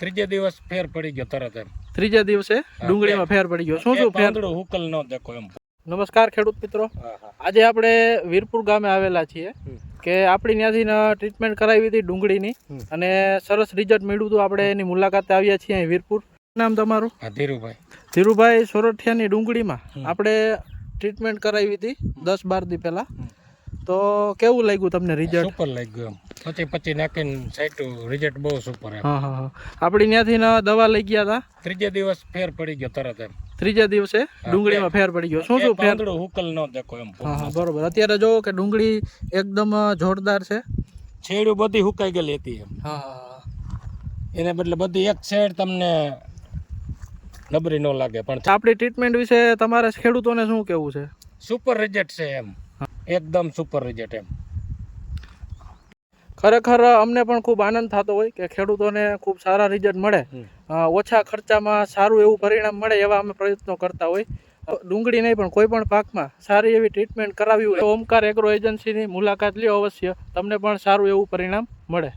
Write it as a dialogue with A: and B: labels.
A: ત્રીજે દિવસ ફેર પડી ગયો તરત એમ.
B: ત્રીજા દિવસે ડુંગળીમાં ફેર પડી ગયો. શું ફેર?
A: પાંદડું હુકલ ન દેખો એમ.
B: નમસ્કાર ખેડૂત મિત્રો, આજે આપણે વીરપુર ગામે આવેલા છીએ કે આપણી ત્યાંથી ટ્રીટમેન્ટ કરાવી હતી ડુંગળીની અને સરસ રિઝલ્ટ મળ્યું હતું. આપણે એની મુલાકાતે આવ્યા છીએ અહીં વીરપુર. નામ તમારું?
A: ધીરુભાઈ.
B: ધીરુભાઈ, સોરઠિયાની ડુંગળીમાં આપણે ટ્રીટમેન્ટ કરાવી હતી 10-12 દી પહેલા. તો કેવું લાગ્યું તમને રિઝલ્ટ?
A: સુપર લાગ્યું એમ. પછી નાખીને સાઈટું રિઝલ્ટ બહુ સુપર એમ.
B: હા. આપણી ત્યાંથી દવા લઈ ગયા હતા.
A: ત્રીજે દિવસ ફેર પડી ગયો તરત એમ.
B: ત્રીજા દિવસે ડુંગળીમાં ફેર પડી ગયો. શું ફેર?
A: પાંદડું હુકલ ન દેખો એમ.
B: હા, બરોબર. અત્યારે જો કે ડુંગળી એકદમ જોરદાર છે.
A: છેડું બધી હુકાઈ ગયેલી હતી એમ.
B: હા.
A: એને બદલે બધી એક સાઈડ તમને નબળી ન લાગે. પણ
B: આપણી ટ્રીટમેન્ટ વિશે તમારે ખેડૂતોને શું કેવું છે?
A: સુપર રિઝલ્ટ છે એમ. એકદમ સુપર રિઝલ્ટ એમ.
B: ખરેખર અમને પણ ખૂબ આનંદ થતો હોય કે ખેડૂતોને ખૂબ સારા રિઝલ્ટ મળે, ઓછા ખર્ચામાં સારું એવું પરિણામ મળે એવા અમે પ્રયત્નો કરતા હોય. ડુંગળી નહીં પણ કોઈ પણ પાકમાં સારી એવી ટ્રીટમેન્ટ કરાવી હોય તો ઓમકાર એગ્રો એજન્સીની મુલાકાત લ્યો અવશ્ય, તમને પણ સારું એવું પરિણામ મળે.